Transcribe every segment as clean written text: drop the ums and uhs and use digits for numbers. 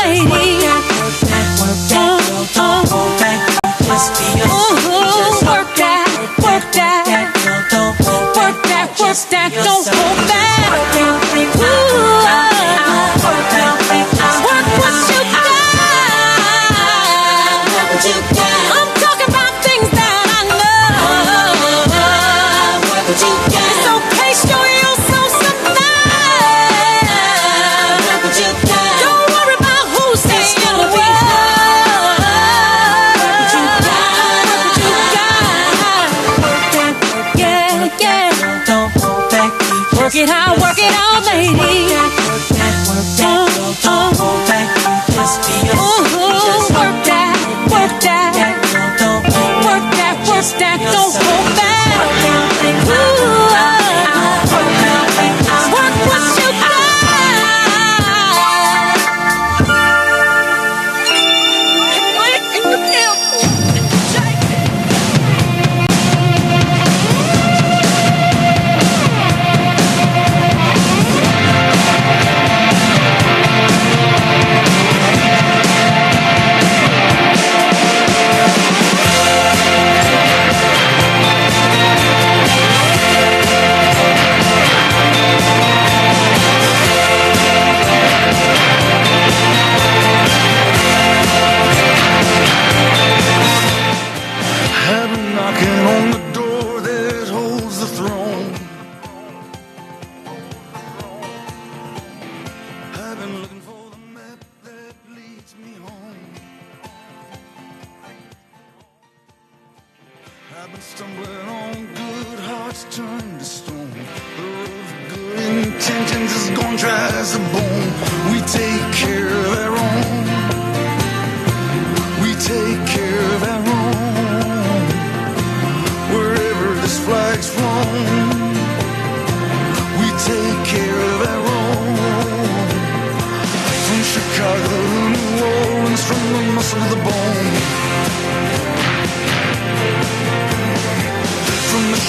lady. Must be a work that, work that, work that, work that, don't hold back. Work what you got. I'm talking about things that I know. It's okay, show yourself something. Don't worry about who's saying the word. Work it out, lady. Work that, work that, work that, don't hold back. Work what you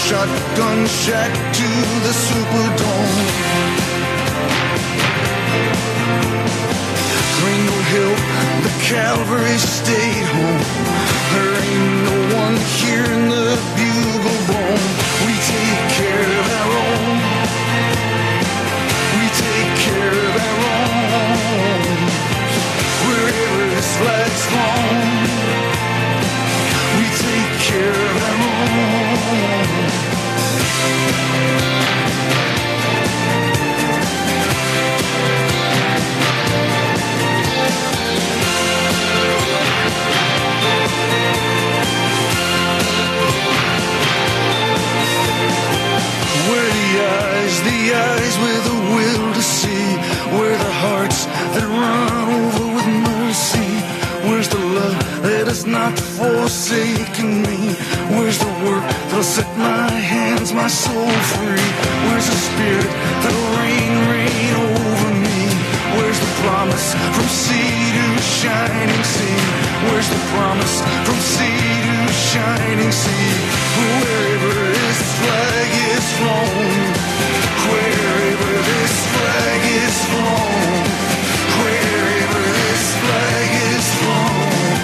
Shotgun shack to the Superdome. Kringle Hill, the Calvary stayed home. There ain't no one here in the bugle bone. We take care of our own. We take care of our own. Wherever this flag's flown, we take care of our own. Where the eyes with a will to see, where the hearts that run over with mercy. Where's the love that has not forsaken me? Where's the work that'll set my hands, my soul free? Where's the spirit that'll reign over me? Where's the promise from sea to shining sea? Where's the promise from sea to shining sea? Wherever this flag is flown, wherever this flag is flown, wherever this flag is flown,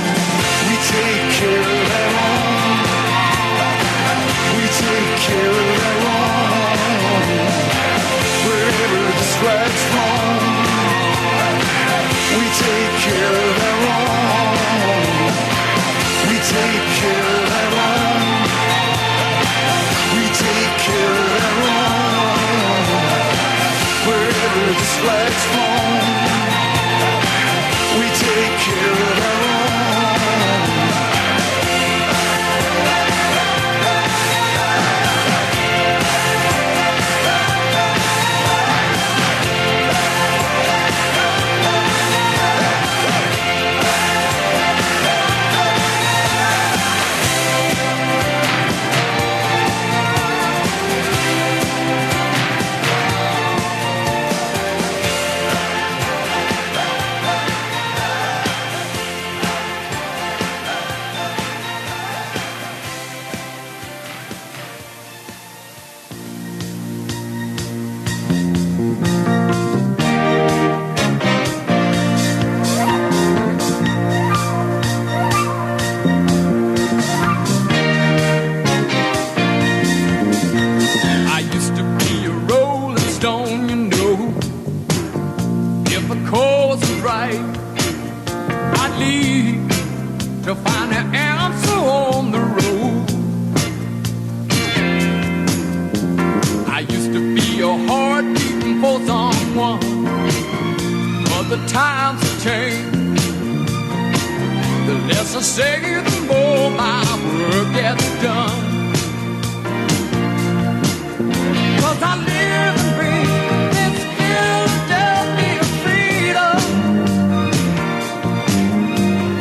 we take care of our own. We take care of our own. Wherever this flag's flown, we take care of our own. We take care of our own. We take care of our own. Wherever this flag's flown, we take care of our own. to find the answer on the road. I used to be a heart beating for someone, but the times have changed. The less I say, the more my work gets done. 'Cause I live and breathe this Philadelphia freedom.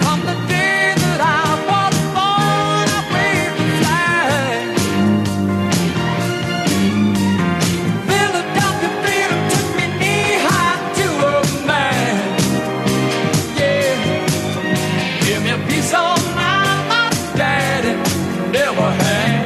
From the day that I was born, I waved the flag. Philadelphia freedom took me knee-high to a man. Yeah, give me a piece of mind my daddy never had.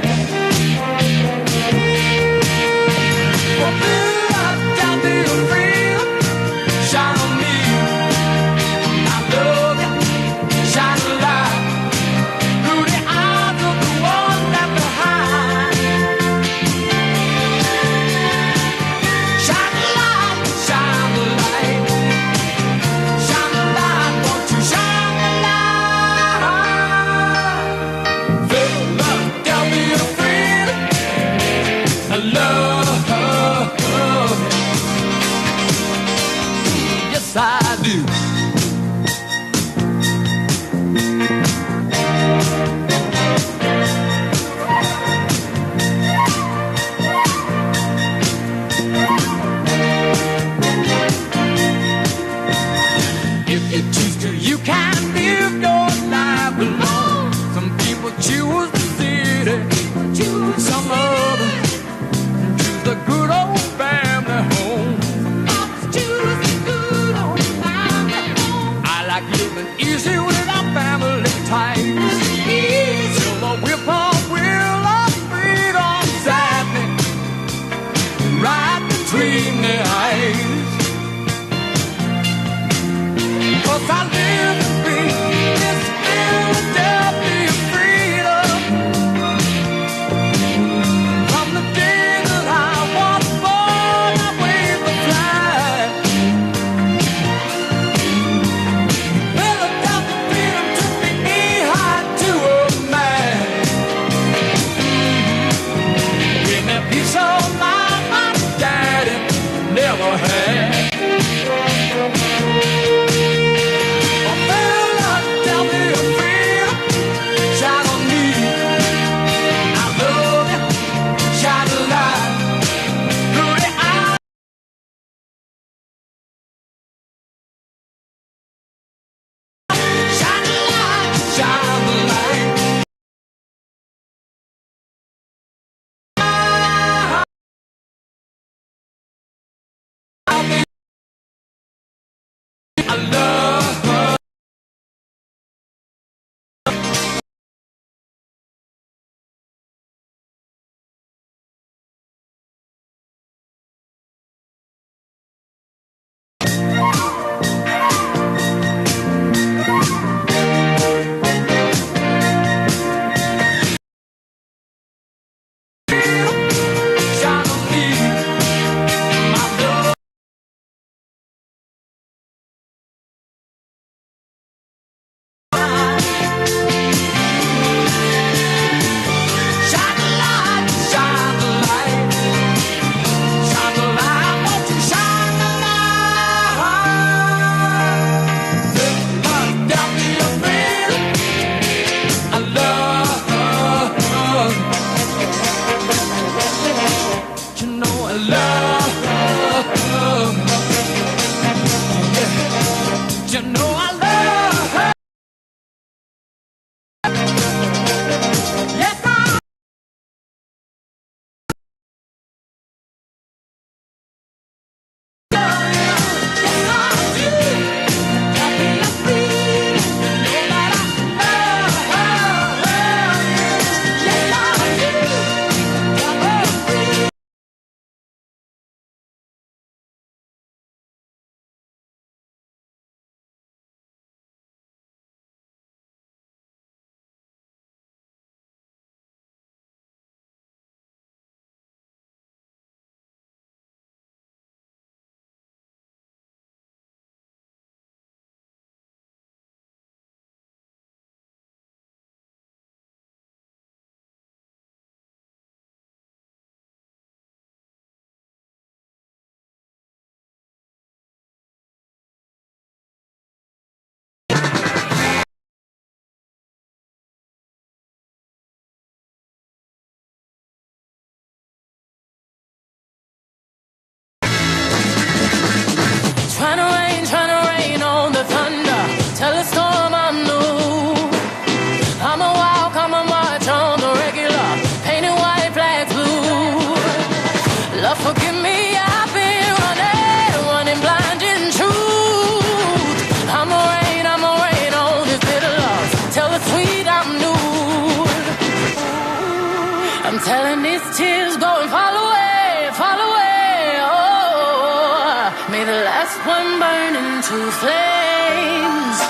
telling these tears go and fall away, fall away. Oh, may the last one burn into flames.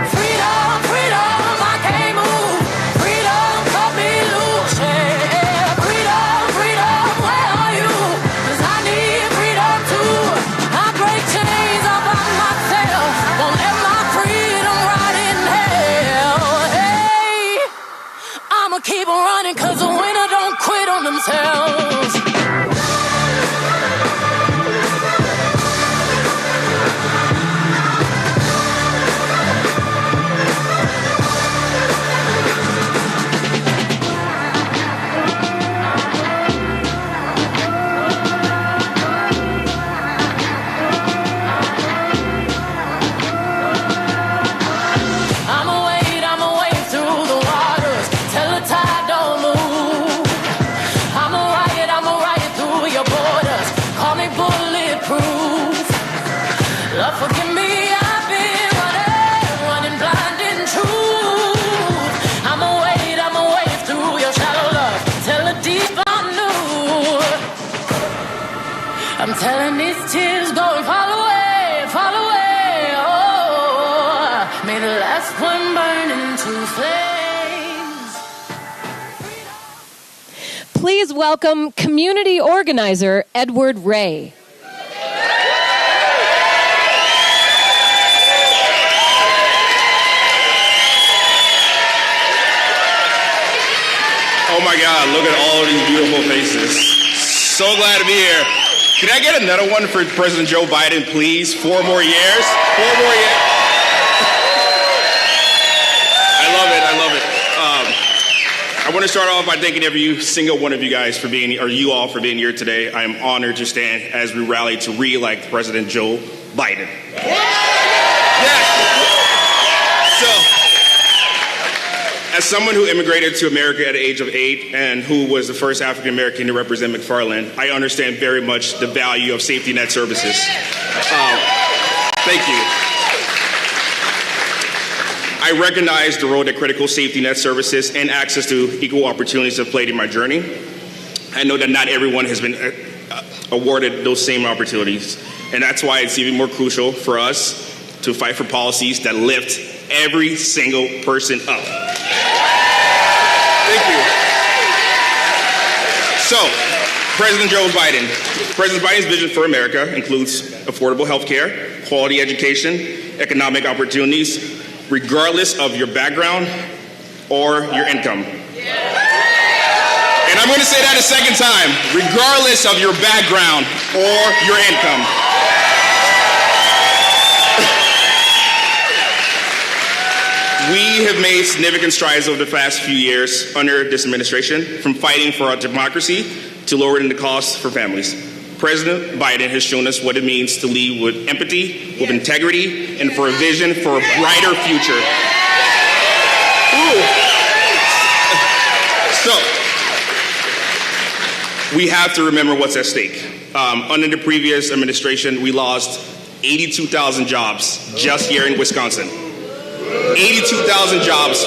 Freedom, freedom, I can't move. Freedom, cut me loose. Yeah. Freedom, freedom, where are you? 'Cause I need freedom too. I break chains all by myself. Won't let my freedom rot in hell. Hey, I'ma keep on running 'cause the winner don't quit on themselves. I'ma wade through the waters till the tide don't move. I'ma riot through your borders. Call me bulletproof. Lord, forgive me, I've been running blind in truth. I'ma wade through your shallow love till the deep I knew. I'm telling these tears go and fall away, fall away. Oh, may the last one burn into flames. Please welcome community organizer Edward Ray. Oh my God, look at all of these beautiful faces. So glad to be here. Can I get another one for President Joe Biden, please? 4 more years? 4 more years? I love it, I love it. I want to start off by thanking every single one of you guys for being, or you all for being here today. I am honored to stand as we rally to re-elect President Joe Biden. Yes! So, as someone who immigrated to America at the age of 8 and who was the first African American to represent McFarland, I understand very much the value of safety net services. Thank you. I recognize the role that critical safety net services and access to equal opportunities have played in my journey. I know that not everyone has been awarded those same opportunities, and that's why it's even more crucial for us to fight for policies that lift every single person up. Thank you. So, President Joe Biden. President Biden's vision for America includes affordable health care, quality education, economic opportunities, regardless of your background or your income. And I'm going to say that a second time, regardless of your background or your income. We have made significant strides over the past few years under this administration, from fighting for our democracy to lowering the costs for families. President Biden has shown us what it means to lead with empathy, with integrity, and for a vision for a brighter future. Ooh. So, we have to remember what's at stake. Under the previous administration, we lost 82,000 jobs just here in Wisconsin. 82,000 jobs.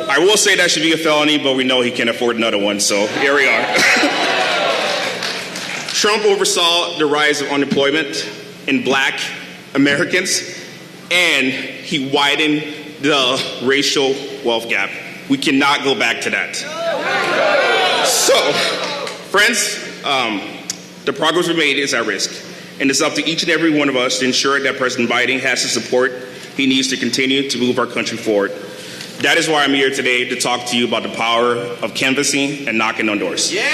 I will say that should be a felony, but we know he can't afford another one, so here we are. Trump oversaw the rise of unemployment in Black Americans, and he widened the racial wealth gap. We cannot go back to that. So, friends, the progress we made is at risk, and it's up to each and every one of us to ensure that President Biden has the support he needs to continue to move our country forward. That is why I'm here today to talk to you about the power of canvassing and knocking on doors. Yeah!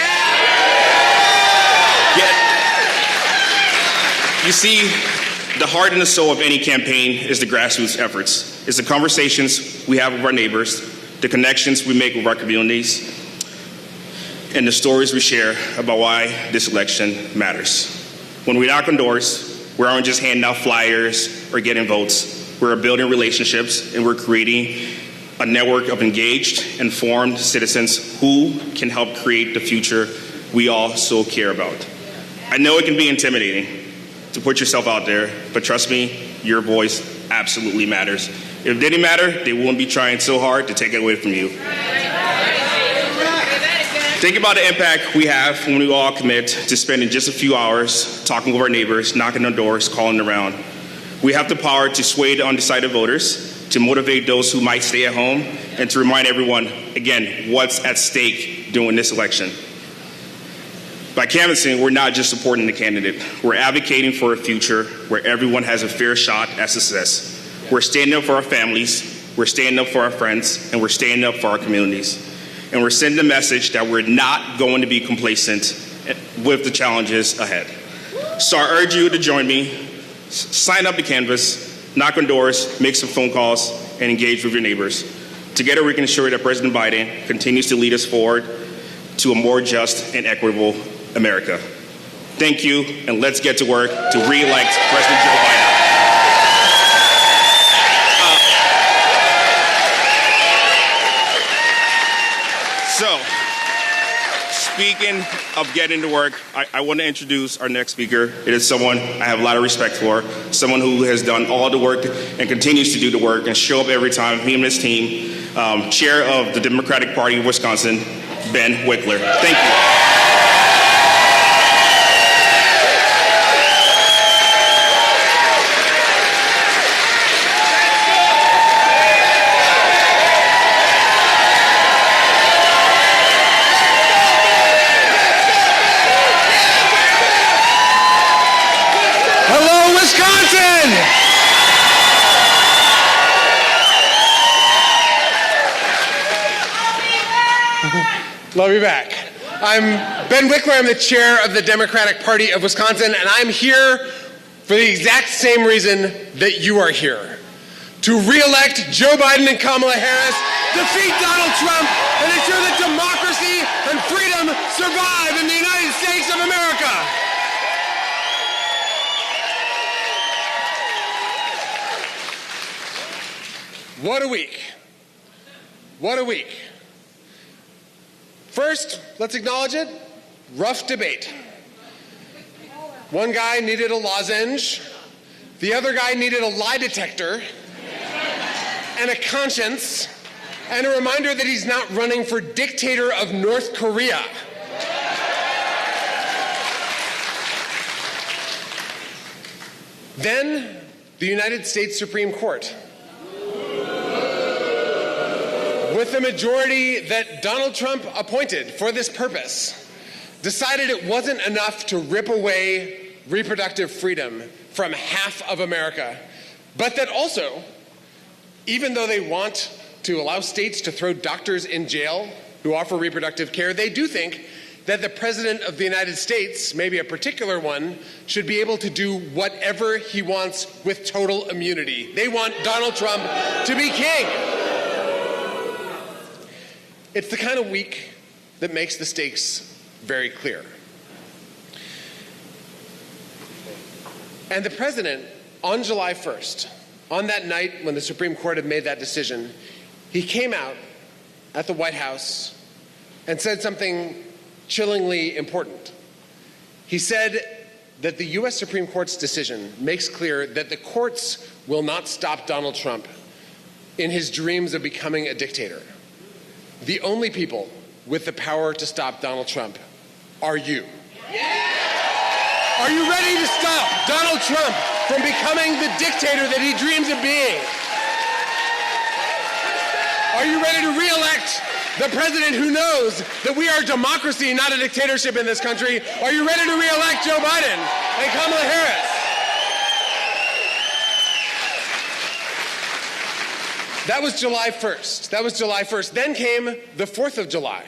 You see, the heart and the soul of any campaign is the grassroots efforts. It's the conversations we have with our neighbors, the connections we make with our communities, and the stories we share about why this election matters. When we knock on doors, we aren't just handing out flyers or getting votes. We're building relationships, and we're creating a network of engaged, informed citizens who can help create the future we all so care about. I know it can be intimidating to put yourself out there, but trust me, your voice absolutely matters. If it didn't matter, they wouldn't be trying so hard to take it away from you. Think about the impact we have when we all commit to spending just a few hours talking with our neighbors, knocking on doors, calling around. We have the power to sway the undecided voters, to motivate those who might stay at home, and to remind everyone, again, what's at stake during this election. By canvassing, we're not just supporting the candidate. We're advocating for a future where everyone has a fair shot at success. We're standing up for our families, we're standing up for our friends, and we're standing up for our communities. And we're sending a message that we're not going to be complacent with the challenges ahead. So I urge you to join me, sign up to canvass, knock on doors, make some phone calls, and engage with your neighbors. Together we can ensure that President Biden continues to lead us forward to a more just and equitable America. Thank you, and let's get to work to re-elect President Joe Biden. So, speaking of getting to work, I want to introduce our next speaker. It is someone I have a lot of respect for, someone who has done all the work and continues to do the work and show up every time, he and his team, Chair of the Democratic Party of Wisconsin, Ben Wickler. Thank you. Love you back. I'm Ben Wickler. I'm the chair of the Democratic Party of Wisconsin, and I'm here for the exact same reason that you are here. To re-elect Joe Biden and Kamala Harris, defeat Donald Trump, and ensure that democracy and freedom survive in the United States of America. What a week. What a week. First, let's acknowledge it, rough debate. One guy needed a lozenge, the other guy needed a lie detector, and a conscience, and a reminder that he's not running for dictator of North Korea. Then, the United States Supreme Court, with the majority that Donald Trump appointed for this purpose, decided it wasn't enough to rip away reproductive freedom from half of America, but that also, even though they want to allow states to throw doctors in jail who offer reproductive care, they do think that the President of the United States, maybe a particular one, should be able to do whatever he wants with total immunity. They want Donald Trump to be king. It's the kind of week that makes the stakes very clear. And the president, on July 1st, on that night when the Supreme Court had made that decision, he came out at the White House and said something chillingly important. He said that the U.S. Supreme Court's decision makes clear that the courts will not stop Donald Trump in his dreams of becoming a dictator. The only people with the power to stop Donald Trump are you. Are you ready to stop Donald Trump from becoming the dictator that he dreams of being? Are you ready to re-elect the president who knows that we are a democracy, not a dictatorship in this country? Are you ready to re-elect Joe Biden and Kamala Harris? That was July 1st. Then came the 4th of July.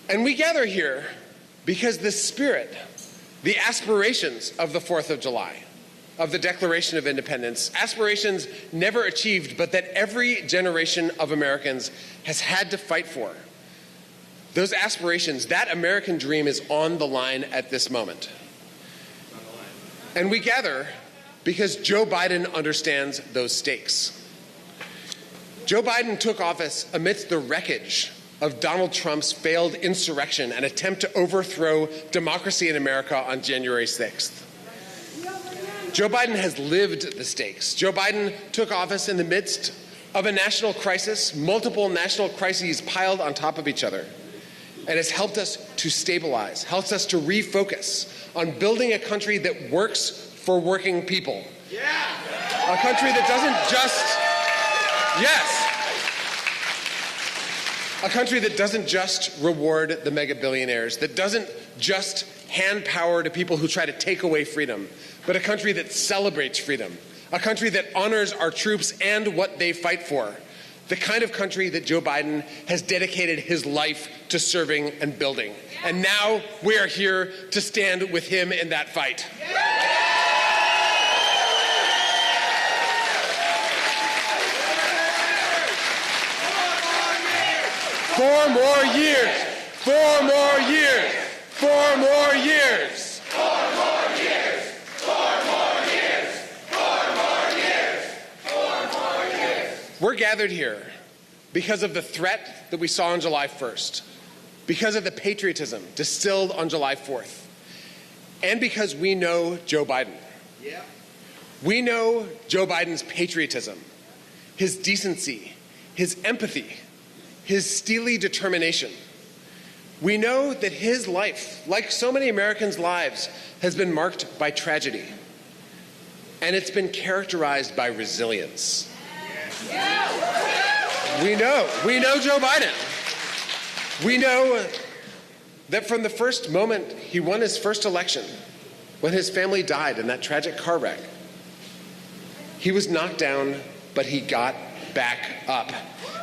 And we gather here because the spirit, the aspirations of the 4th of July, of the Declaration of Independence, aspirations never achieved, but that every generation of Americans has had to fight for. Those aspirations, that American dream is on the line at this moment. And we gather because Joe Biden understands those stakes. Joe Biden took office amidst the wreckage of Donald Trump's failed insurrection and attempt to overthrow democracy in America on January 6th. Joe Biden has lived the stakes. Joe Biden took office in the midst of a national crisis, multiple national crises piled on top of each other. and has helped us to stabilize, helps us to refocus on building a country that works for working people. Yeah. A country that doesn't just, yes. A country that doesn't just reward the mega billionaires, that doesn't just hand power to people who try to take away freedom, but a country that celebrates freedom, a country that honors our troops and what they fight for, the kind of country that Joe Biden has dedicated his life to serving and building. And now we are here to stand with him in that fight. Four more years. 4 more years. 4 more years. 4 more years. 4 more years. 4 more years. 4 more years. We're gathered here because of the threat that we saw on July 1st, because of the patriotism distilled on July 4th, and because we know Joe Biden. Yeah. We know Joe Biden's patriotism, his decency, his empathy, his steely determination. We know that his life, like so many Americans' lives, has been marked by tragedy. And it's been characterized by resilience. We know Joe Biden. We know that from the first moment he won his first election, when his family died in that tragic car wreck, he was knocked down, but he got back up.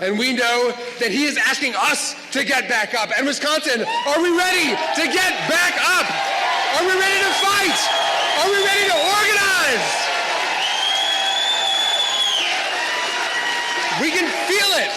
And we know that he is asking us to get back up. And Wisconsin, are we ready to get back up? Are we ready to fight? Are we ready to organize? We can feel it.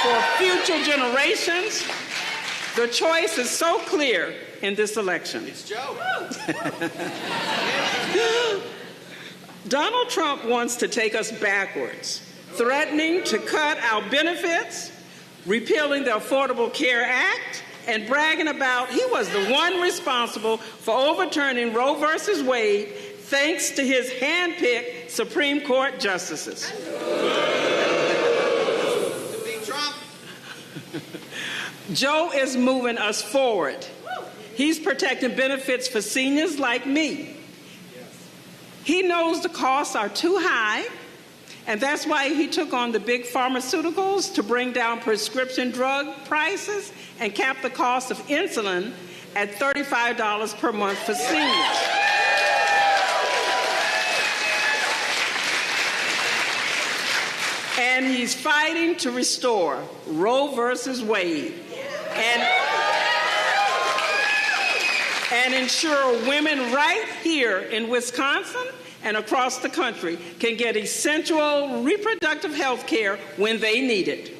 for future generations. The choice is so clear in this election. It's Joe. Donald Trump wants to take us backwards, threatening to cut our benefits, repealing the Affordable Care Act, and bragging about he was the one responsible for overturning Roe versus Wade thanks to his hand-picked Supreme Court justices. Joe is moving us forward. He's protecting benefits for seniors like me. He knows the costs are too high, and that's why he took on the big pharmaceuticals to bring down prescription drug prices and cap the cost of insulin at $35 per month for seniors. And he's fighting to restore Roe versus Wade and ensure women right here in Wisconsin and across the country can get essential reproductive health care when they need it.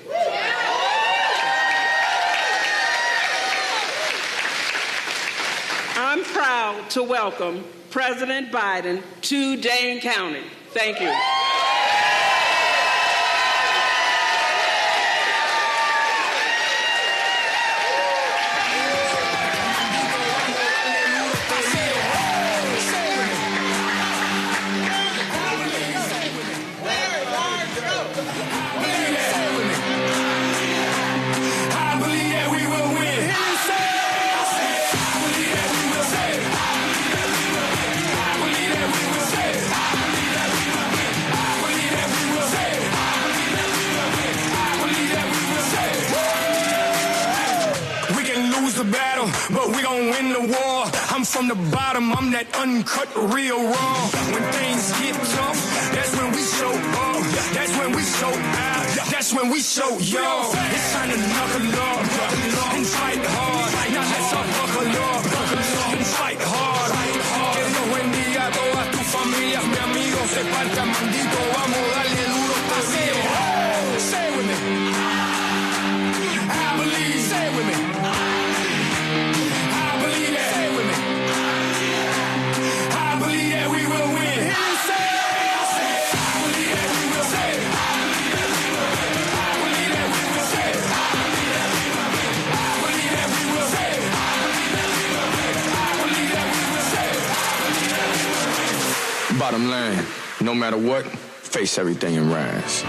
I'm proud to welcome President Biden to Dane County. Thank you. But we gon' win the war. I'm from the bottom, I'm that uncut, real raw. When things get tough, that's when we show up. That's when we show out. That's when we show y'all. It's time to knuckle up and fight hard. Now let's all buckle up and fight hard. Que Dios bendiga a todas tus familias, mi amigo, se parta mandito. Vamos a darle duro esta cielo. Say it with me. I believe, say it with me. Bottom line, no matter what, face everything and rise.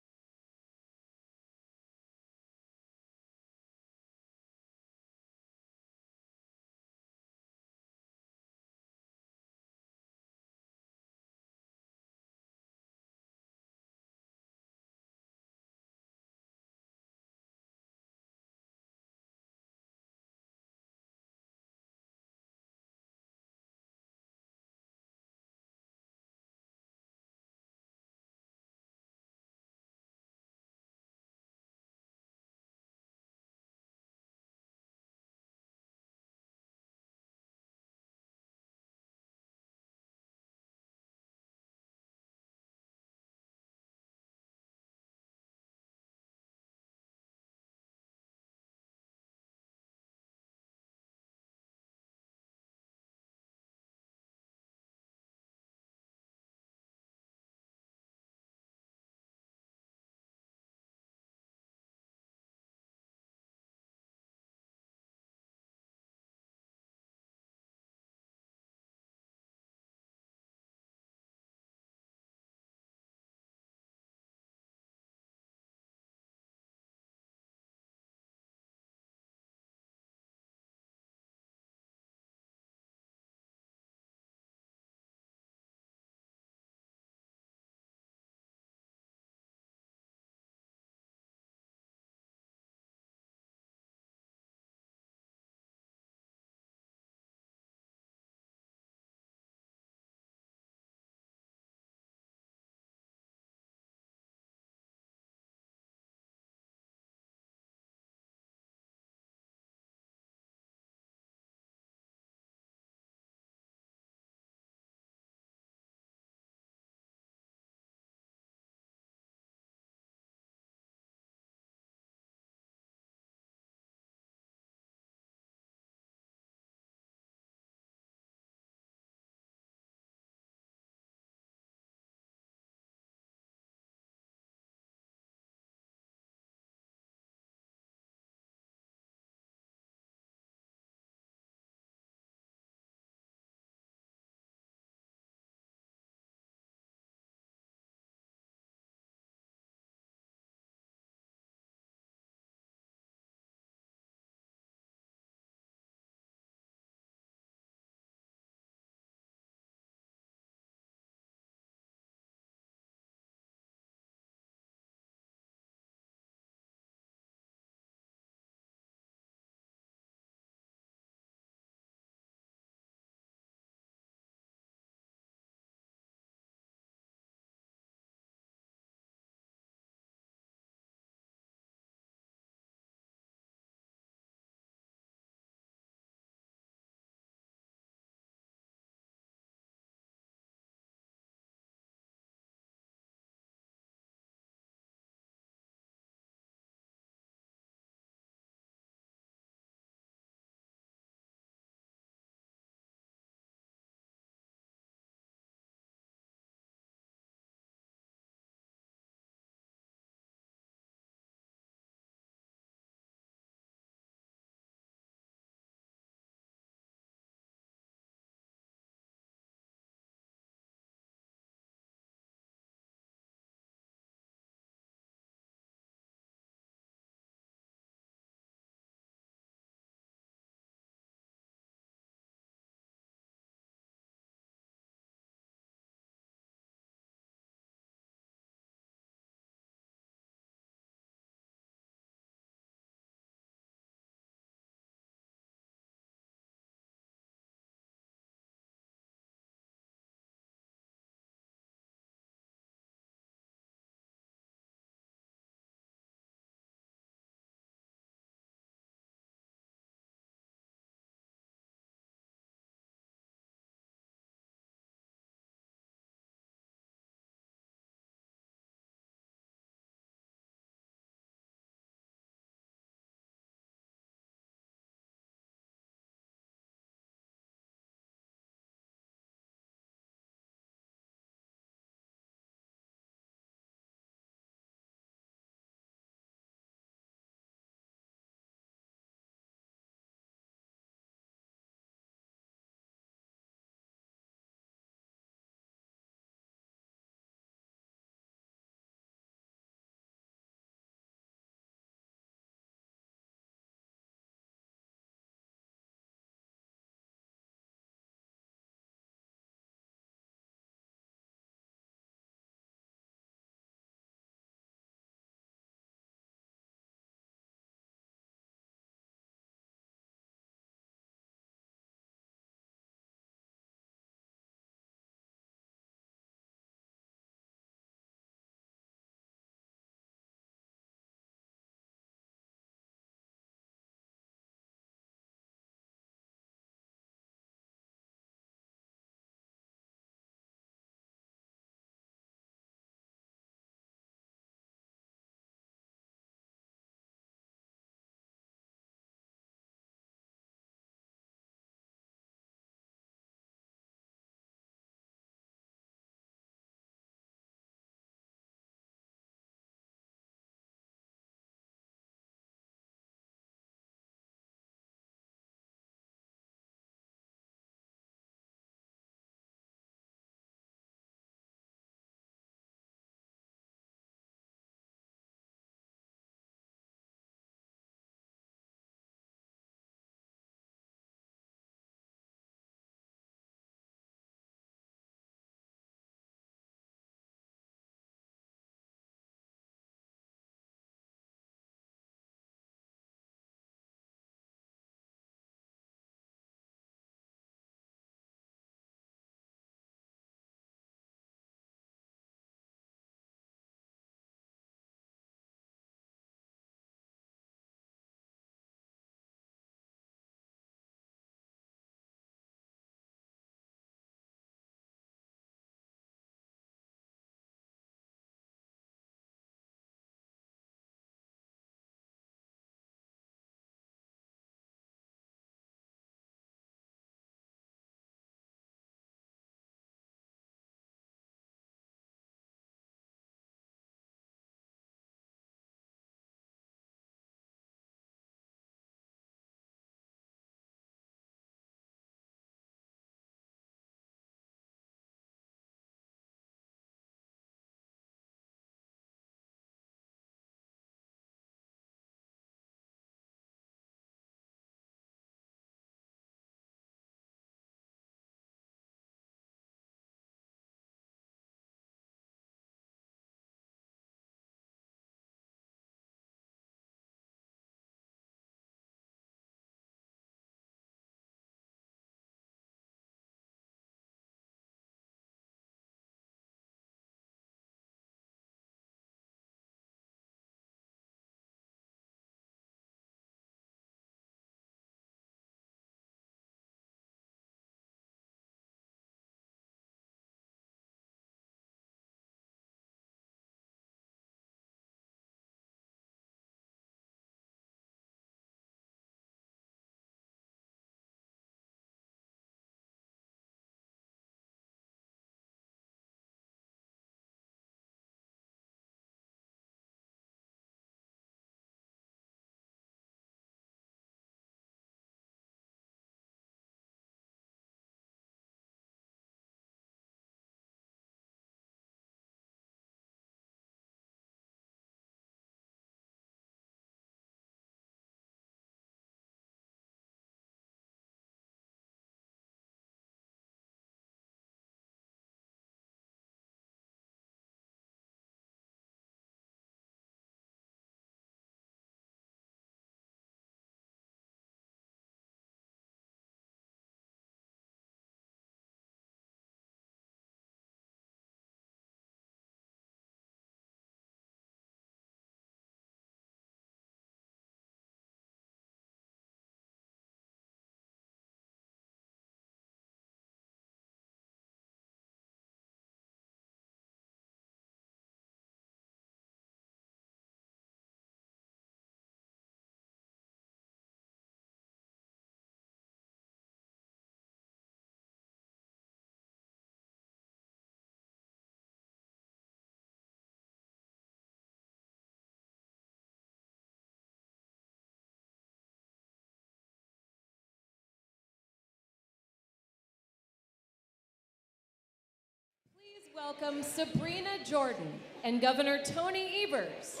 welcome Sabrina Jordan and Governor Tony Evers.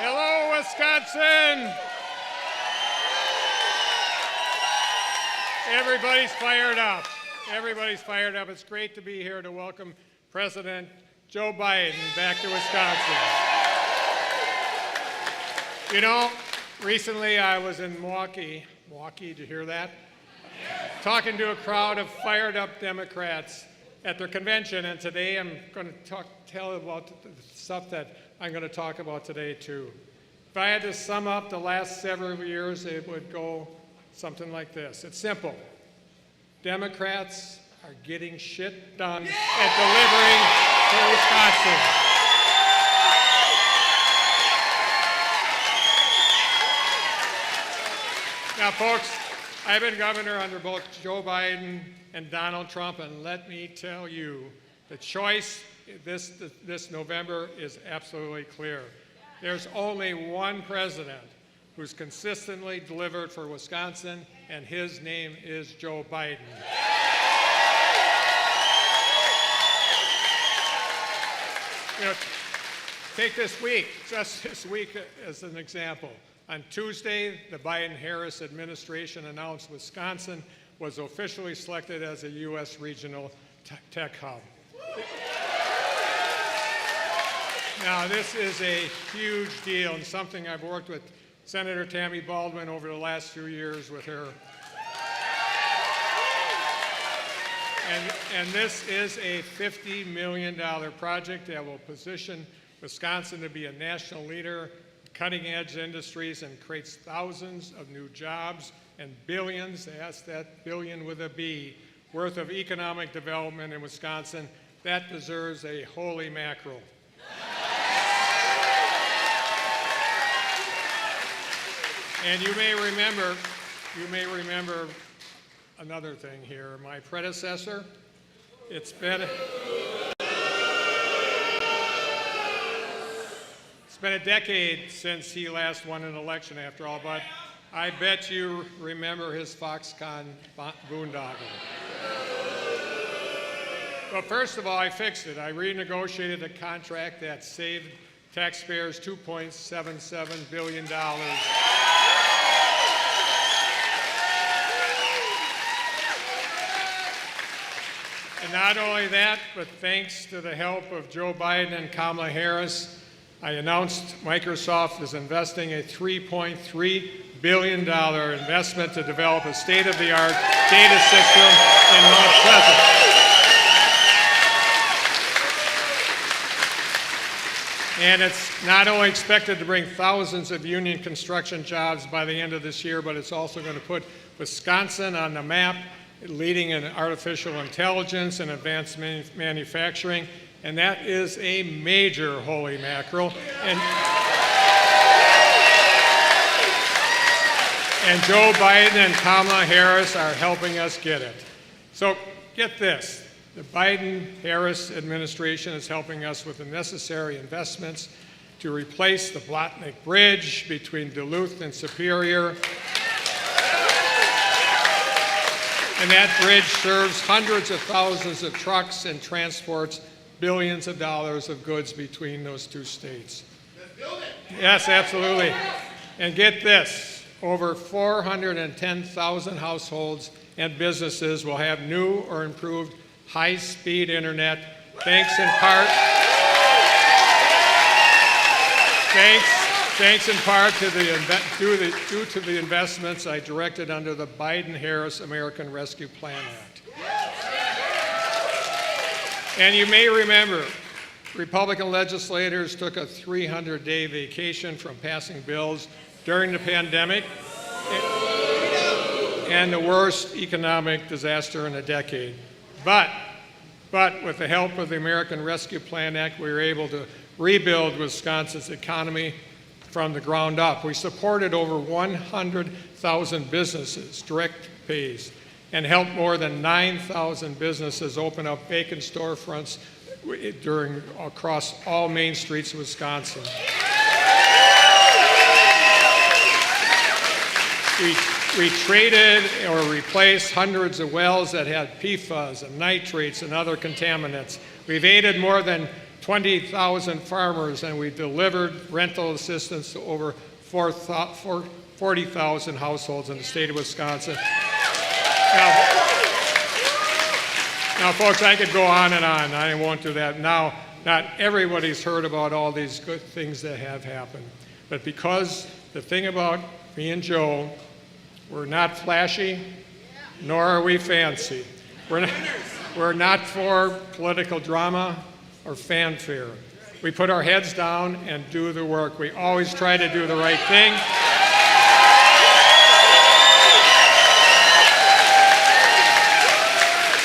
Hello, Wisconsin! Everybody's fired up. Everybody's fired up. It's great to be here to welcome President Joe Biden back to Wisconsin. You know, recently I was in Milwaukee. Milwaukee, did you hear that? Talking to a crowd of fired up Democrats at their convention, and today I'm going to tell about the stuff that I'm going to talk about today too. If I had to sum up the last several years, it would go something like this. It's simple. Democrats are getting shit done and delivering for Wisconsin. Now, folks, I've been governor under both Joe Biden and Donald Trump, and let me tell you, the choice this November is absolutely clear. There's only one president who's consistently delivered for Wisconsin, and his name is Joe Biden. You know, take this week, just this week as an example. On Tuesday, the Biden-Harris administration announced Wisconsin was officially selected as a U.S. regional tech hub. Now, this is a huge deal and something I've worked with Senator Tammy Baldwin over the last few years with her. And this is a $50 million project that will position Wisconsin to be a national leader in cutting-edge industries and creates thousands of new jobs and billions, that's that billion with a B, worth of economic development in Wisconsin. That deserves a holy mackerel. And you may remember another thing here. My predecessor, it's been a decade since he last won an election after all, but I bet you remember his Foxconn boondoggle. But first of all, I fixed it. I renegotiated a contract that saved taxpayers $2.77 billion. And not only that, but thanks to the help of Joe Biden and Kamala Harris, I announced Microsoft is investing a $3.3 billion investment to develop a state-of-the-art data system in Mount Pleasant. And it's not only expected to bring thousands of union construction jobs by the end of this year, but it's also going to put Wisconsin on the map, leading in artificial intelligence and advanced manufacturing, and that is a major holy mackerel. And Joe Biden and Kamala Harris are helping us get it. So get this, the Biden-Harris administration is helping us with the necessary investments to replace the Blotnick Bridge between Duluth and Superior. And that bridge serves hundreds of thousands of trucks and transports billions of dollars of goods between those two states. Let's build it. Yes, absolutely. And get this, over 410,000 households and businesses will have new or improved high-speed internet, thanks in part due to the investments I directed under the Biden-Harris American Rescue Plan Act. And you may remember, Republican legislators took a 300-day vacation from passing bills during the pandemic. and the worst economic disaster in a decade. But with the help of the American Rescue Plan Act, we were able to rebuild Wisconsin's economy from the ground up. We supported over 100,000 businesses, direct pays, and helped more than 9,000 businesses open up vacant storefronts across all main streets of Wisconsin. We traded or replaced hundreds of wells that had PFAS and nitrates and other contaminants. We've aided more than 20,000 farmers, and we delivered rental assistance to over 40,000 households in the state of Wisconsin. Now, folks, I could go on and on. I won't do that now. Not everybody's heard about all these good things that have happened. But because the thing about me and Joe, we're not flashy, nor are we fancy. We're not for political drama or fanfare. We put our heads down and do the work. We always try to do the right thing.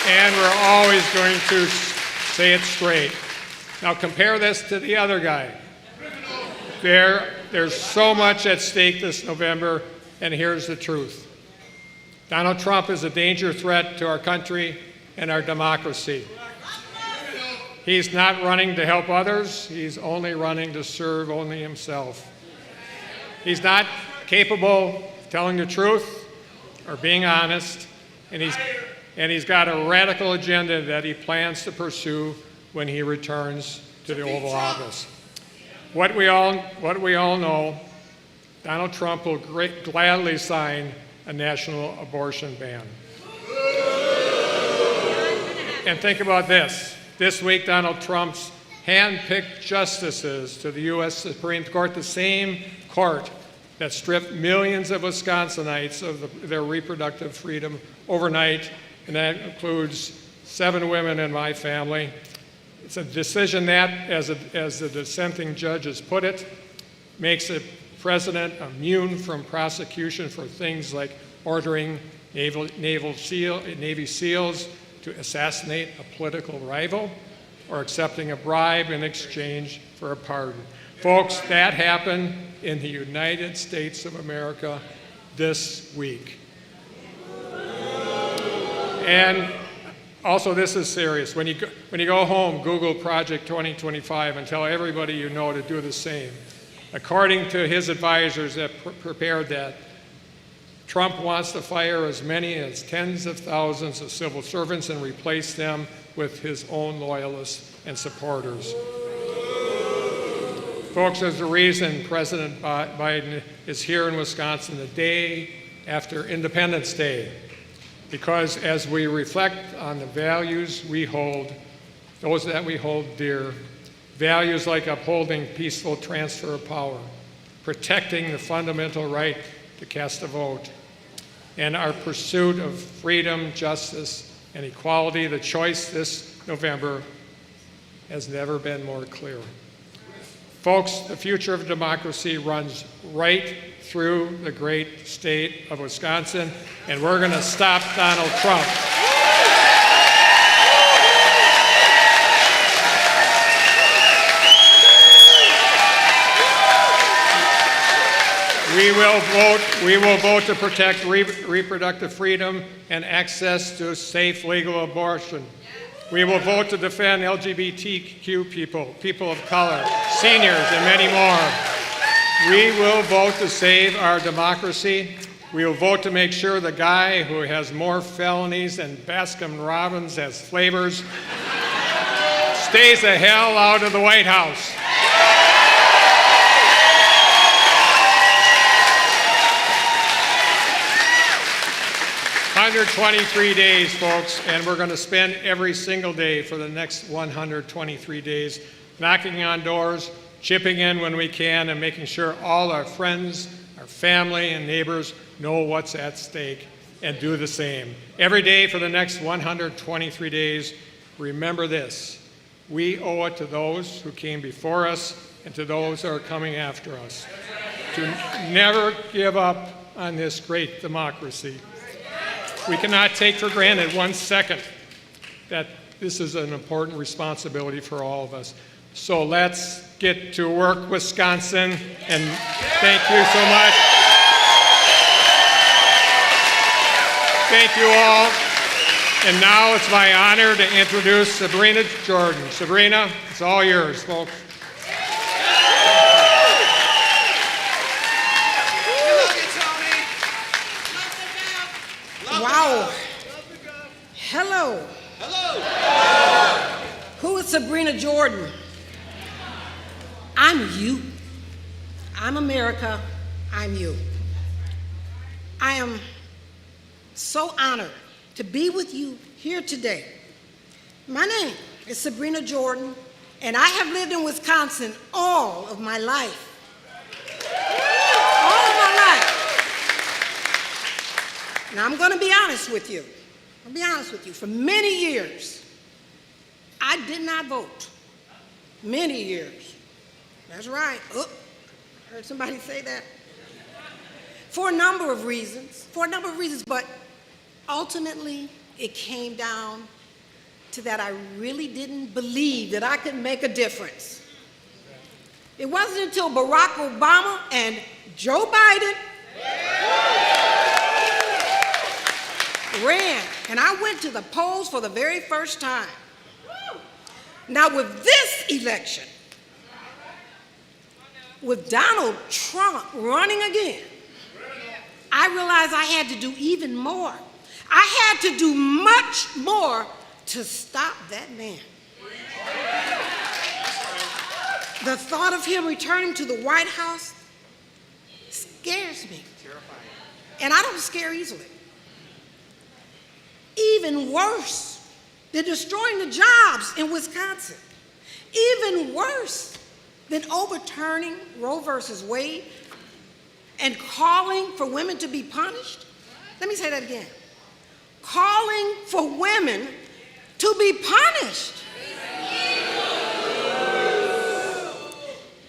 And we're always going to say it straight. Now compare this to the other guy. There's so much at stake this November, and here's the truth. Donald Trump is a danger threat to our country and our democracy. He's not running to help others. He's only running to serve only himself. He's not capable of telling the truth or being honest, and he's got a radical agenda that he plans to pursue when he returns to the Oval Office. What we all know, Donald Trump will gladly sign a national abortion ban. And think about this. This week, Donald Trump's hand-picked justices to the U.S. Supreme Court, the same court that stripped millions of Wisconsinites of their reproductive freedom overnight, and that includes 7 women in my family. It's a decision that, as the dissenting judge has put it, makes the president immune from prosecution for things like ordering Navy SEALs to assassinate a political rival or accepting a bribe in exchange for a pardon. Folks, that happened in the United States of America this week. And also, this is serious. When you go home, Google Project 2025 and tell everybody you know to do the same. According to his advisors that prepared that, Trump wants to fire as many as tens of thousands of civil servants and replace them with his own loyalists and supporters. Folks, there's a reason President Biden is here in Wisconsin the day after Independence Day. Because as we reflect on the values we hold, those that we hold dear, values like upholding peaceful transfer of power, protecting the fundamental right to cast a vote, and our pursuit of freedom, justice, and equality, the choice this November has never been more clear. Folks, the future of democracy runs right through the great state of Wisconsin, and we're going to stop Donald Trump. We will vote to protect reproductive freedom and access to safe legal abortion. We will vote to defend LGBTQ people of color, seniors, and many more. We will vote to save our democracy. We will vote to make sure the guy who has more felonies than Baskin-Robbins has flavors stays the hell out of the White House. 123 days, folks, and we're going to spend every single day for the next 123 days knocking on doors, chipping in when we can, and making sure all our friends, our family, and neighbors know what's at stake and do the same. Every day for the next 123 days, remember this: we owe it to those who came before us and to those who are coming after us to never give up on this great democracy. We cannot take for granted 1 second that this is an important responsibility for all of us. So let's get to work, Wisconsin, and thank you so much. Thank you all. And now it's my honor to introduce Sabrina Jordan. Sabrina, it's all yours, folks. Wow. Hello. Who is Sabrina Jordan? I'm you. I'm America. I'm you. I am so honored to be with you here today. My name is Sabrina Jordan, and I have lived in Wisconsin all of my life. All of my life. Now, I'm going to be honest with you. I'll be honest with you. For many years, I did not vote. Many years. That's right. Oh, heard somebody say that. For a number of reasons. But ultimately, it came down to that I really didn't believe that I could make a difference. It wasn't until Barack Obama and Joe Biden ran, and I went to the polls for the very first time. Now, with this election, with Donald Trump running again, I realized I had to do even more. I had to do much more to stop that man. The thought of him returning to the White House scares me. And I don't scare easily. Even worse than destroying the jobs in Wisconsin. Even worse than overturning Roe versus Wade and calling for women to be punished. Let me say that again. Calling for women to be punished.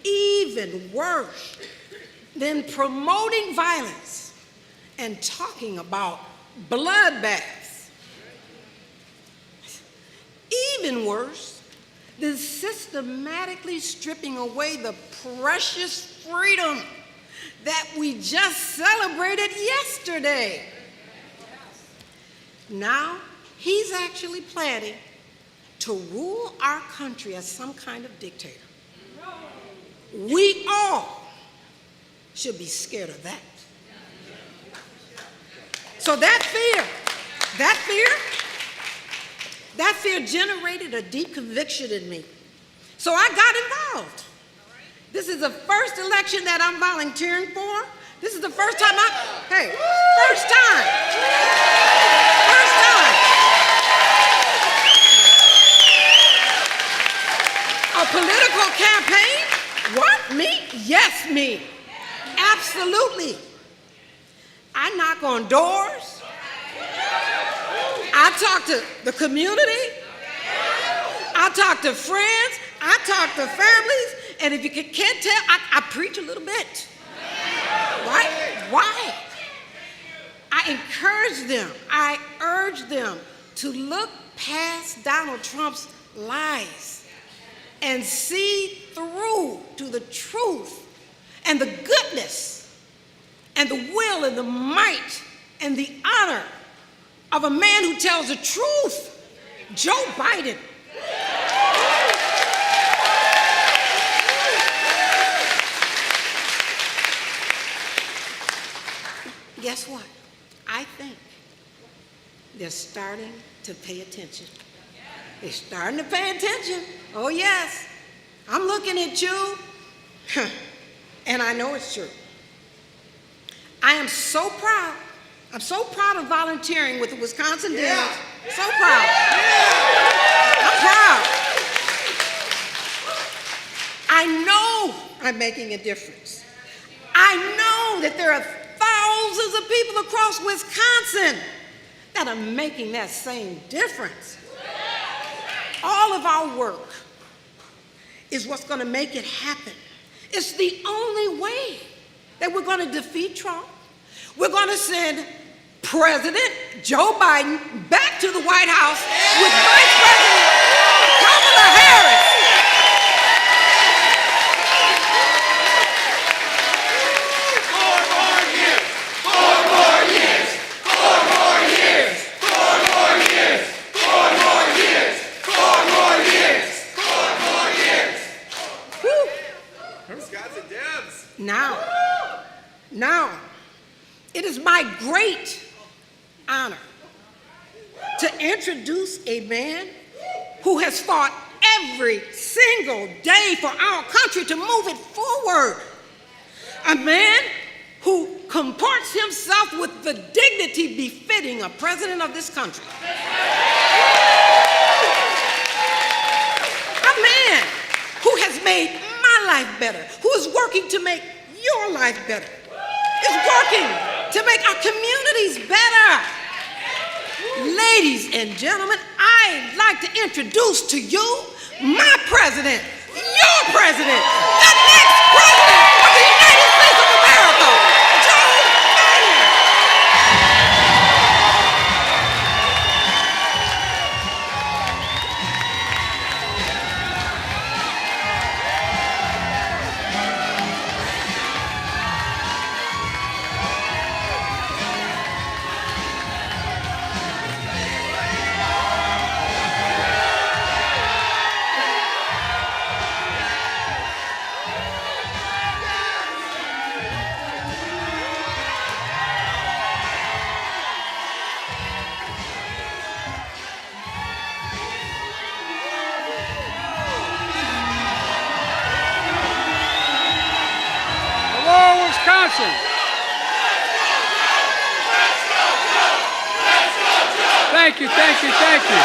Even worse than promoting violence and talking about bloodbaths. Even worse than systematically stripping away the precious freedom that we just celebrated yesterday. Now, he's actually planning to rule our country as some kind of dictator. We all should be scared of that. So that fear generated a deep conviction in me. So I got involved. This is the first election that I'm volunteering for. This is the first time first time. A political campaign? What, me? Yes, me. Absolutely. I knock on doors. I talk to the community. I talk to friends. I talk to families. And if you can't tell, I preach a little bit. Right? Why? I encourage them. I urge them to look past Donald Trump's lies and see through to the truth and the goodness and the will and the might and the honor of a man who tells the truth, Joe Biden. Guess what? I think they're starting to pay attention. They're starting to pay attention. Oh, yes. I'm looking at you, and I know it's true. I am so proud. I'm so proud of volunteering with the Wisconsin Dells. So proud. I'm proud. I know I'm making a difference. I know that there are thousands of people across Wisconsin that are making that same difference. All of our work is what's going to make it happen. It's the only way that we're going to defeat Trump. We're going to send President Joe Biden back to the White House with Vice President Kamala Harris. Now, it is my great honor to introduce a man who has fought every single day for our country to move it forward. A man who comports himself with the dignity befitting a president of this country. A man who has made my life better, who is working to make your life better, is working to make our communities better. Ladies and gentlemen, I'd like to introduce to you my president, your president, the next president of the United States of America, Joe Biden. Wisconsin. Thank you, thank you, thank you.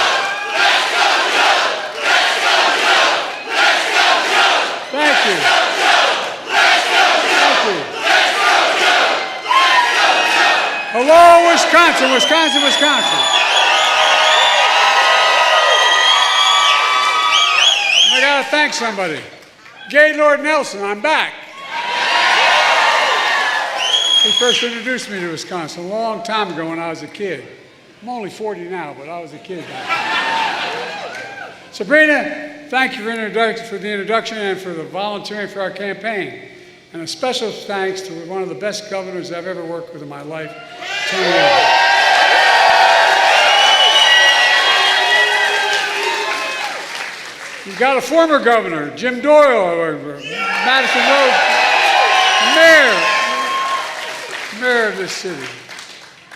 Thank you. Thank you. Hello, Wisconsin, Wisconsin, Wisconsin. I gotta thank somebody. Gaylord Nelson, I'm back. He first introduced me to Wisconsin a long time ago when I was a kid. I'm only 40 now, but I was a kid back then. Sabrina, thank you for the introduction and for the volunteering for our campaign. And a special thanks to one of the best governors I've ever worked with in my life, Shen Yun. You've got a former governor, Jim Doyle, Madison Road, mayor of this city.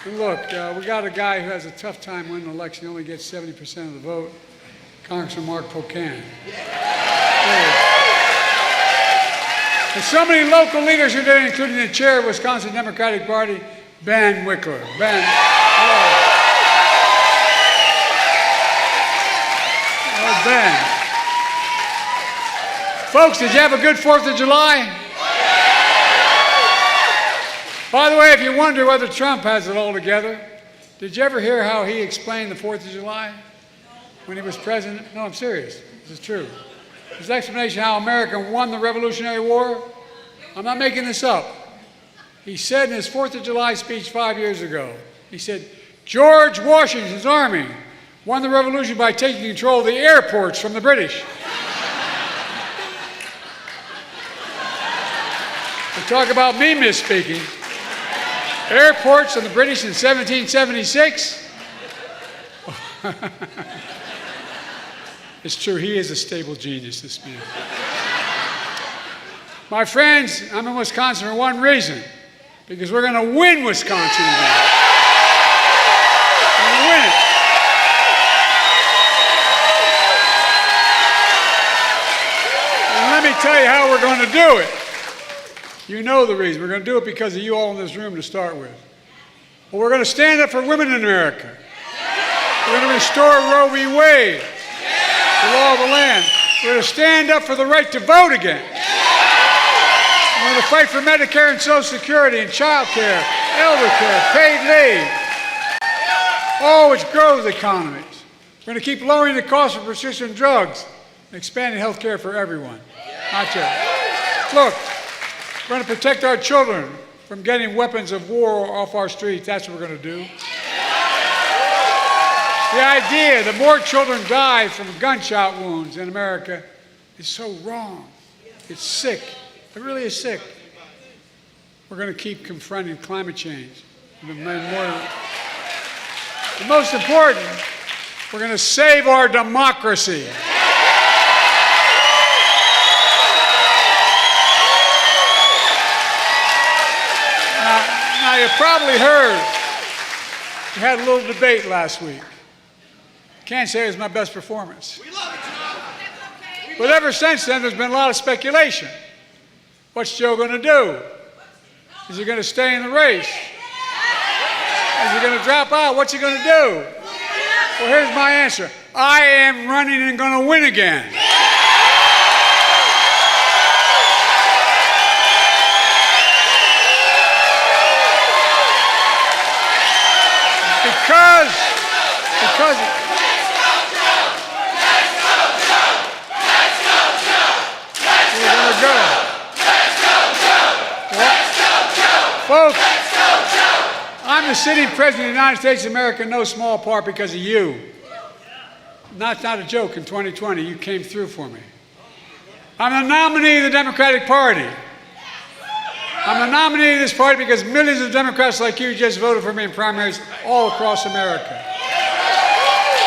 And look, we got a guy who has a tough time winning an election. He only gets 70% of the vote, Congressman Mark Pocan. And so many local leaders who did, including the chair of Wisconsin Democratic Party, Ben Wickler. Ben, oh, Ben. Folks, did you have a good 4th of July? By the way, if you wonder whether Trump has it all together, did you ever hear how he explained the 4th of July when he was president? No, I'm serious. This is true. His explanation of how America won the Revolutionary War, I'm not making this up. He said in his 4th of July speech 5 years ago, he said, George Washington's army won the revolution by taking control of the airports from the British. To talk about me misspeaking, airports and the British in 1776. It's true, he is a stable genius, this man. My friends, I'm in Wisconsin for one reason, because we're going to win Wisconsin again. We're going to win it. And let me tell you how we're going to do it. You know the reason. We're going to do it because of you all in this room to start with. Well, we're going to stand up for women in America. We're going to restore Roe v. Wade, the law of the land. We're going to stand up for the right to vote again. We're going to fight for Medicare and Social Security and child care, elder care, paid leave, all which grows economies. We're going to keep lowering the cost of prescription drugs and expanding health care for everyone. Not just. Look. We're going to protect our children from getting weapons of war off our streets. That's what we're going to do. The idea that more children die from gunshot wounds in America is so wrong. It's sick. It really is sick. We're going to keep confronting climate change. The most important, we're going to save our democracy. Now you probably heard, we had a little debate last week. Can't say it was my best performance. But ever since then, there's been a lot of speculation. What's Joe going to do? Is he going to stay in the race? Is he going to drop out? What's he going to do? Well, here's my answer. I am running and going to win again. Because we're going to go. Folks, I'm the sitting president of the United States of America in no small part because of you. Not a joke. In 2020, you came through for me. I'm the nominee of the Democratic Party. I'm the nominee of this party because millions of Democrats like you just voted for me in primaries all across America.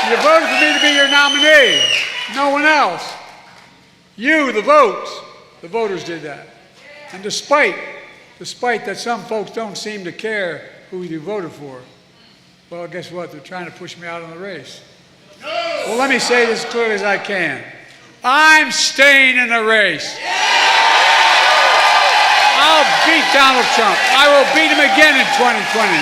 You voted for me to be your nominee. No one else. You, the voters did that. And despite that some folks don't seem to care who you voted for, well, guess what? They're trying to push me out of the race. Well, let me say this as clearly as I can. I'm staying in the race. I'll beat Donald Trump. I will beat him again in 2020.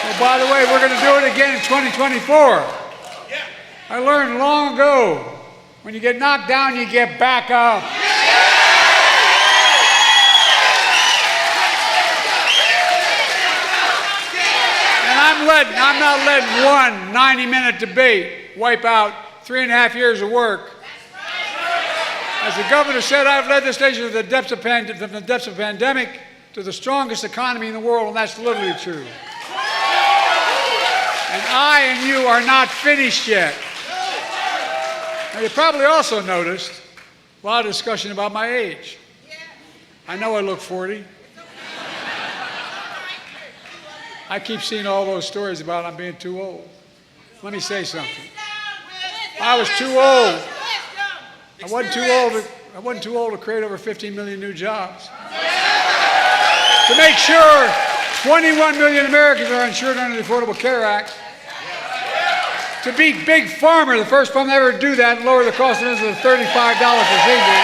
Well, by the way, we're going to do it again in 2024. I learned long ago, when you get knocked down, you get back up. And I'm not letting one 90-minute debate wipe out 3.5 years of work. As the governor said, I've led this nation from the depths of pandemic to the strongest economy in the world, and that's literally true. And I and you are not finished yet. Now, you probably also noticed a lot of discussion about my age. I know I look 40. I keep seeing all those stories about I'm being too old. Let me say something. I was too old. I wasn't too old to create over 15 million new jobs. To make sure 21 million Americans are insured under the Affordable Care Act. To beat Big Pharma, the first firm to ever do that, and lower the cost of insulin to $35 procedure.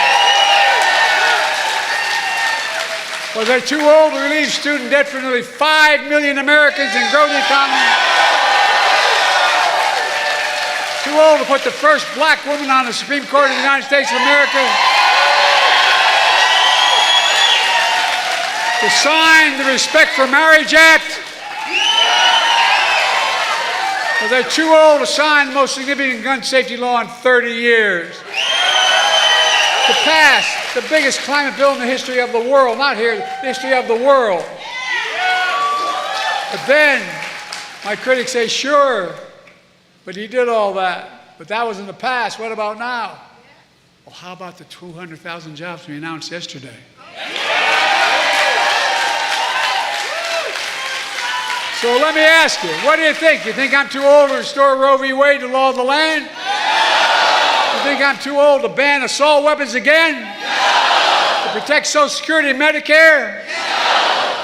Was I too old to relieve student debt for nearly 5 million Americans and grow the economy? Too old to put the first black woman on the Supreme Court of the United States of America? To sign the Respect for Marriage Act? Was I too old to sign the most significant gun safety law in 30 years? To pass the biggest climate bill in the history of the world, not here, the history of the world. But then, my critics say, sure, but he did all that. But that was in the past. What about now? Well, how about the 200,000 jobs we announced yesterday? So let me ask you, what do you think? You think I'm too old to restore Roe v. Wade to law of the land? You think I'm too old to ban assault weapons again? To protect Social Security and Medicare?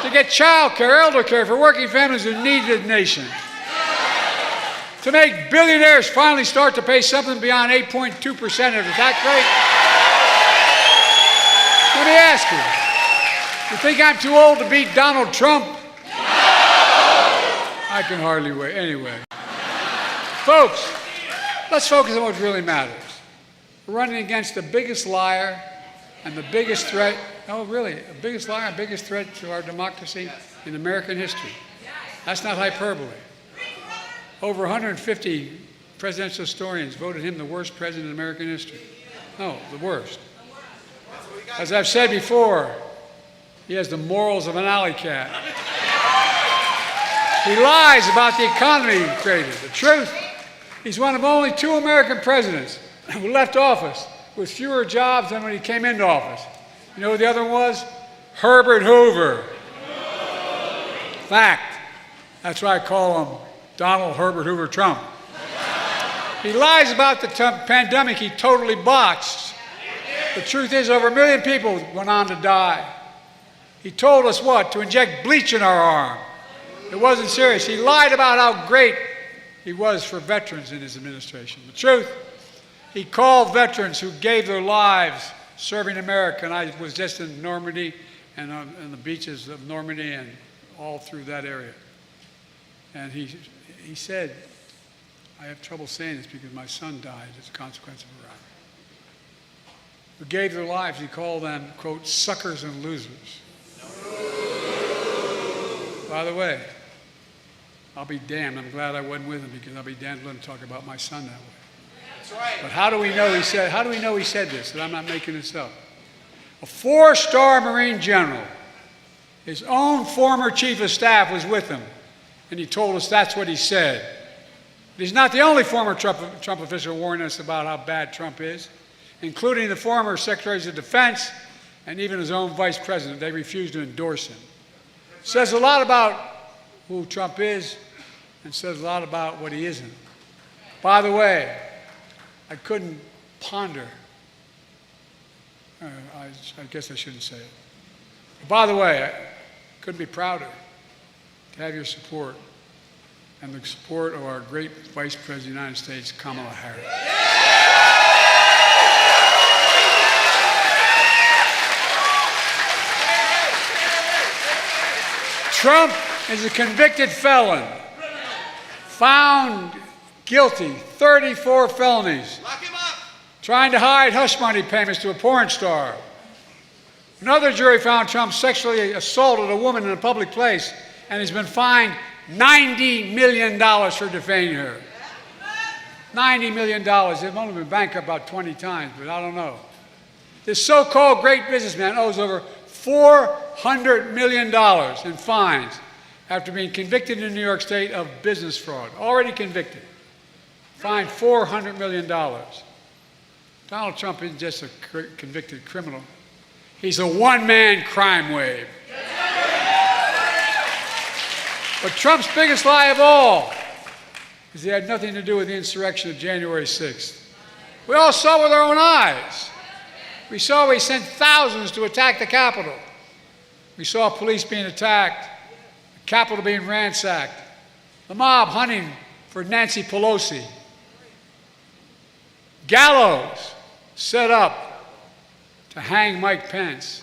To get child care, elder care for working families who need the nation? To make billionaires finally start to pay something beyond 8.2% of the tax rate? Let me ask you, you think I'm too old to beat Donald Trump? I can hardly wait. Anyway. Folks, let's focus on what really matters. We're running against the biggest liar and the biggest threat, oh really, the biggest liar and biggest threat to our democracy in American history. That's not hyperbole. Over 150 presidential historians voted him the worst president in American history. No, the worst. As I've said before, he has the morals of an alley cat. He lies about the economy he created. The truth, he's one of only 2 American presidents who left office with fewer jobs than when he came into office. You know who the other one was? Herbert Hoover. Fact. That's why I call him Donald Herbert Hoover Trump. He lies about the pandemic he totally botched. The truth is, over 1 million people went on to die. He told us what? To inject bleach in our arm. It wasn't serious. He lied about how great he was for veterans in his administration. The truth, he called veterans who gave their lives serving America, and I was just in Normandy and on the beaches of Normandy and all through that area. And he said, I have trouble saying this because my son died as a consequence of Iraq. Who gave their lives, he called them, quote, suckers and losers. By the way, I'll be damned. I'm glad I wasn't with him because I'll be damned to let him talk about my son that way. That's right. But how do we know he said this? That I'm not making this up. A 4-star Marine general, his own former chief of staff was with him, and he told us that's what he said. But he's not the only former Trump official warning us about how bad Trump is, including the former secretaries of defense and even his own vice president. They refused to endorse him. Says a lot about who Trump is and says a lot about what he isn't. By the way, I couldn't ponder. I guess I shouldn't say it. But by the way, I couldn't be prouder to have your support and the support of our great Vice President of the United States, Kamala Harris. Trump is a convicted felon, found guilty, 34 felonies, trying to hide hush money payments to a porn star. Another jury found Trump sexually assaulted a woman in a public place, and he's been fined $90 million for defaming her. $90 million. They've only been bankrupt about 20 times, but I don't know. This so-called great businessman owes over $400 million in fines after being convicted in New York State of business fraud. Already convicted. Fined $400 million. Donald Trump isn't just a convicted criminal. He's a one-man crime wave. But Trump's biggest lie of all is he had nothing to do with the insurrection of January 6th. We all saw with our own eyes. We saw he sent thousands to attack the Capitol. We saw police being attacked, the Capitol being ransacked, the mob hunting for Nancy Pelosi. Gallows set up to hang Mike Pence.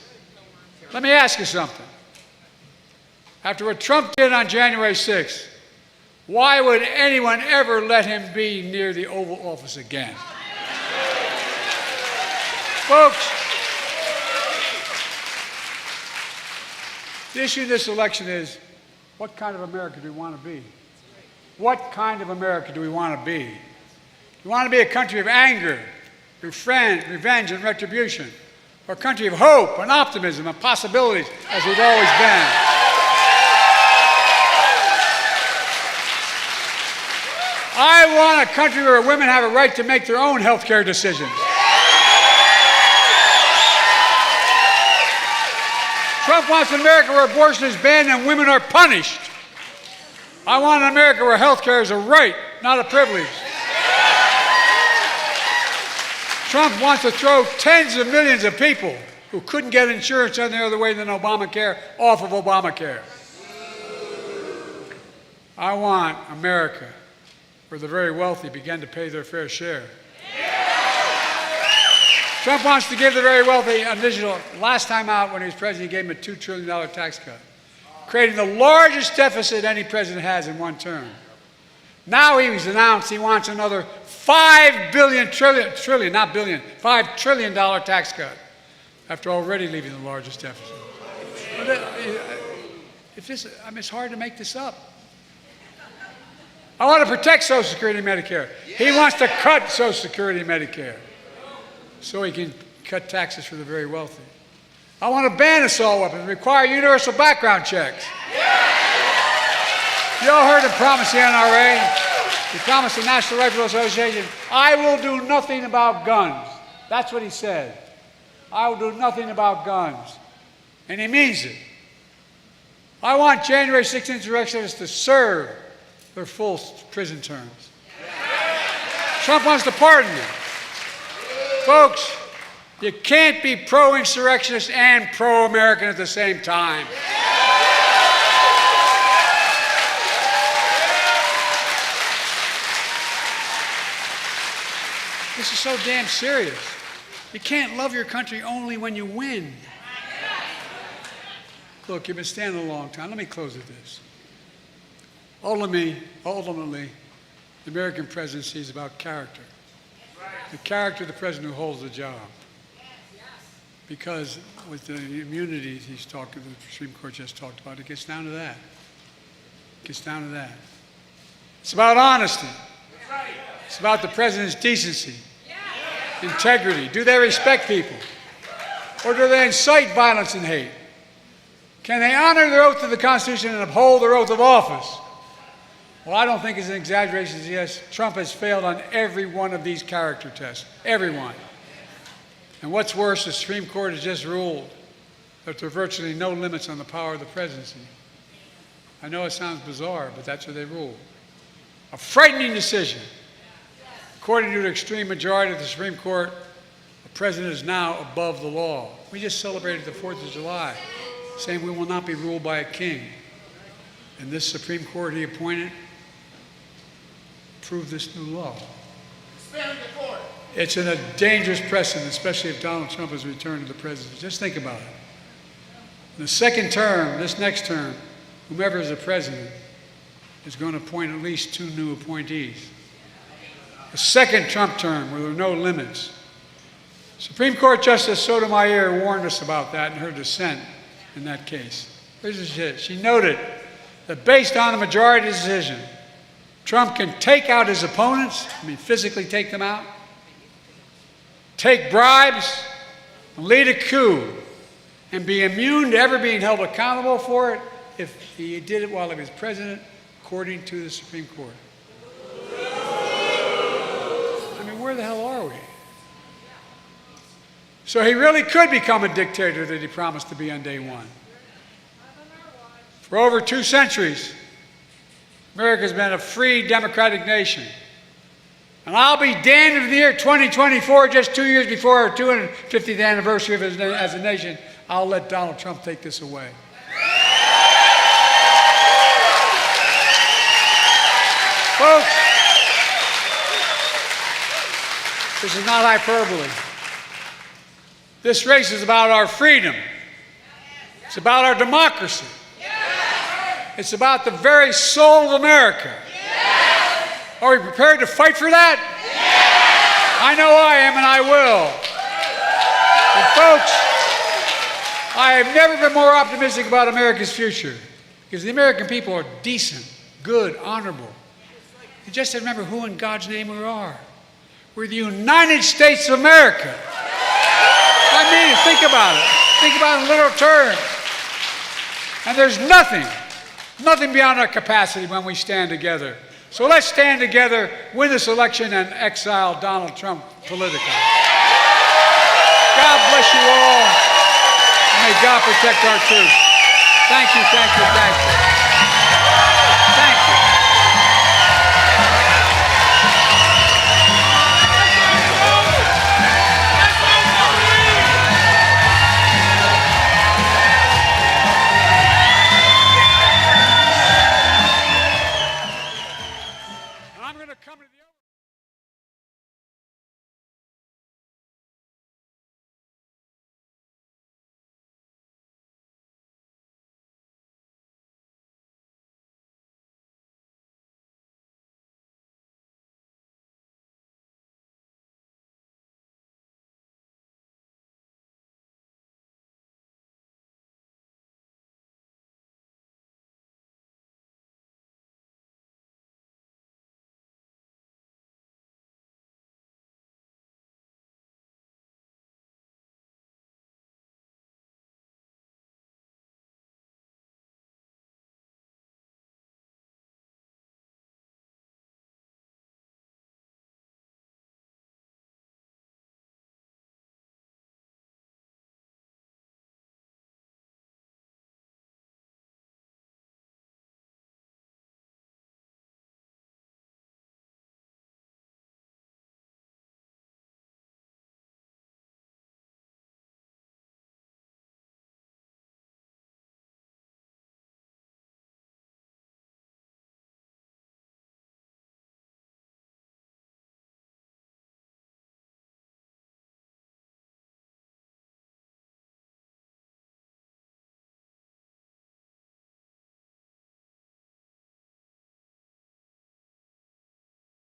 Let me ask you something. After what Trump did on January 6th, why would anyone ever let him be near the Oval Office again? Folks, the issue of this election is, what kind of America do we want to be? What kind of America do we want to be? Do we want to be a country of anger, revenge, and retribution? Or a country of hope and optimism and possibilities, as we've always been? I want a country where women have a right to make their own health care decisions. Trump wants an America where abortion is banned and women are punished. I want an America where health care is a right, not a privilege. Trump wants to throw tens of millions of people who couldn't get insurance any other way than Obamacare off of Obamacare. I want America where the very wealthy begin to pay their fair share. Trump wants to give the very wealthy an additional, last time out when he was president, he gave them a $2 trillion tax cut, creating the largest deficit any president has in one term. Now he's announced he wants another $5 trillion tax cut after already leaving the largest deficit. It's hard to make this up. I want to protect Social Security and Medicare. He wants to cut Social Security and Medicare so he can cut taxes for the very wealthy. I want to ban assault weapons and require universal background checks. You all heard him promise the NRA. He promised the National Rifle Association, I will do nothing about guns. That's what he said. I will do nothing about guns. And he means it. I want January 6th insurrectionists to serve their full prison terms. Trump wants to pardon them. Folks, you can't be pro-insurrectionist and pro-American at the same time. This is so damn serious. You can't love your country only when you win. Look, you've been standing a long time. Let me close with this. Ultimately, the American presidency is about character. The character of the president who holds the job. Because with the immunities the Supreme Court just talked about, it gets down to that. It gets down to that. It's about honesty. It's about the president's decency, integrity. Do they respect people? Or do they incite violence and hate? Can they honor their oath to the Constitution and uphold their oath of office? Well, I don't think it's an exaggeration to suggest Trump has failed on every one of these character tests. Every one. And what's worse, the Supreme Court has just ruled that there are virtually no limits on the power of the presidency. I know it sounds bizarre, but that's what they ruled. A frightening decision. According to the extreme majority of the Supreme Court, the president is now above the law. We just celebrated the 4th of July, saying we will not be ruled by a king. And this Supreme Court he appointed proved this new law. It's in a dangerous precedent, especially if Donald Trump has returned to the presidency. Just think about it. In the second term, this next term, whomever is the president is going to appoint at least 2 new appointees. The second Trump term, where there are no limits. Supreme Court Justice Sotomayor warned us about that in her dissent in that case. Here's what she said. She noted that based on a majority decision, Trump can take out his opponents, physically take them out, take bribes, and lead a coup, and be immune to ever being held accountable for it if he did it while he was president, according to the Supreme Court. Where the hell are we? So he really could become a dictator that he promised to be on day one. For over 2 centuries, America's been a free, democratic nation. And I'll be damned if in the year 2024, just 2 years before our 250th anniversary of as a nation, I'll let Donald Trump take this away. Folks, this is not hyperbole. This race is about our freedom. It's about our democracy. It's about the very soul of America. Are we prepared to fight for that? I know I am, and I will. And folks, I have never been more optimistic about America's future, because the American people are decent, good, honorable. You just have to remember who in God's name we are. We're the United States of America. I mean, think about it. Think about it in literal terms. And there's nothing beyond our capacity when we stand together. So let's stand together, win this election, and exile Donald Trump politically. God bless you all. And may God protect our troops. Thank you, thank you, thank you.